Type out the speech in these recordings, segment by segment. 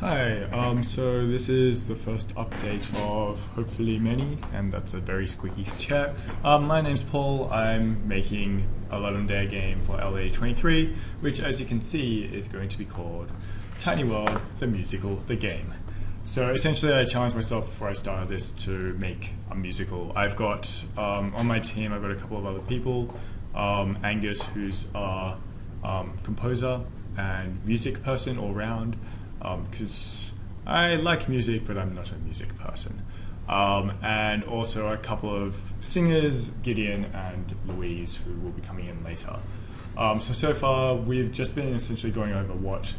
Hi, so this is the first update of hopefully many, and that's a very squeaky chair. My name's Paul. I'm making a Ludum game for LD23, which as you can see is going to be called Tiny World, the Musical, the Game. So essentially I challenged myself before I started this to make a musical. I've got, on my team, I've got a couple of other people, Angus, who's a composer and music person all round, because I like music, but I'm not a music person. And also a couple of singers, Gideon and Louise, who will be coming in later. So far, we've just been essentially going over what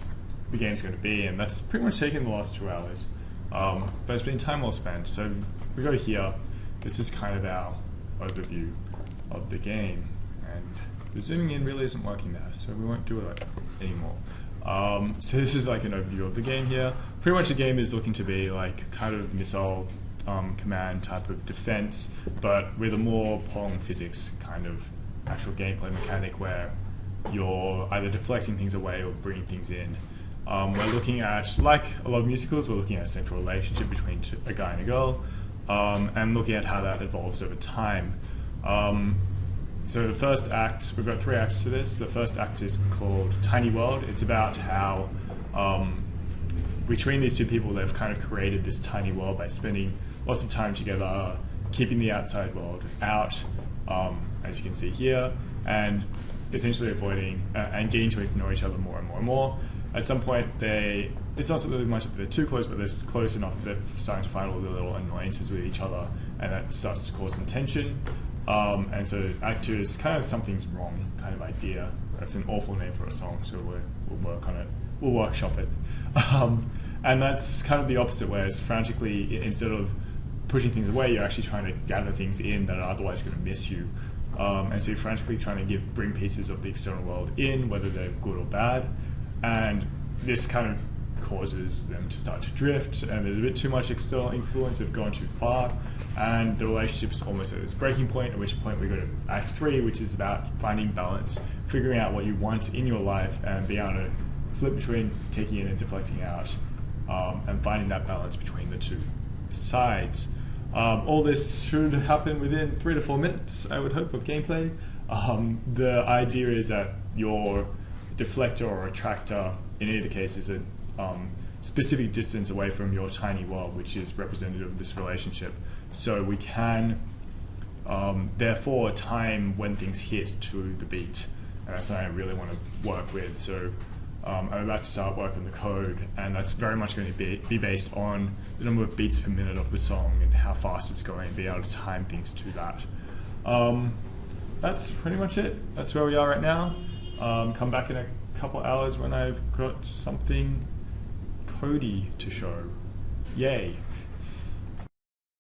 the game's going to be, and that's pretty much taken the last 2 hours. But it's been time well spent. So we go here. This is kind of our overview of the game, and the zooming in really isn't working there, so we won't do it anymore. So this is like an overview of the game here. Pretty much the game is looking to be like kind of missile command type of defense, but with a more Pong physics kind of actual gameplay mechanic where you're either deflecting things away or bringing things in. We're looking at, like a lot of musicals, we're looking at a central relationship between a guy and a girl, and looking at how that evolves over time. So the first act, we've got 3 acts to this. The first act is called Tiny World. It's about how between these two people they've kind of created this tiny world by spending lots of time together, keeping the outside world out, as you can see here, and essentially avoiding and getting to know each other more and more and more. At some point it's not really much that they're too close, but they're close enough that they're starting to find all the little annoyances with each other, and that starts to cause some tension. And so Act 2 is kind of something's wrong kind of idea. That's an awful name for a song, so we'll work on it. We'll workshop it. And that's kind of the opposite, where it's frantically, instead of pushing things away, you're actually trying to gather things in that are otherwise going to miss you. And so you're frantically trying to bring pieces of the external world in, whether they're good or bad. And this kind of causes them to start to drift, and there's a bit too much external influence. They've gone too far, and the relationship is almost at this breaking point, at which point we go to Act 3, which is about finding balance, figuring out what you want in your life, and being able to flip between taking in and deflecting out, and finding that balance between the two sides. All this should happen within 3 to 4 minutes, I would hope, of gameplay. The idea is that your deflector or attractor, in either case, is a specific distance away from your tiny world, which is representative of this relationship. So we can, therefore, time when things hit to the beat. And that's something I really want to work with. So I'm about to start working the code, and that's very much going to be based on the number of beats per minute of the song and how fast it's going, and be able to time things to that. That's pretty much it. That's where we are right now. Come back in a couple hours when I've got something codey to show. Yay.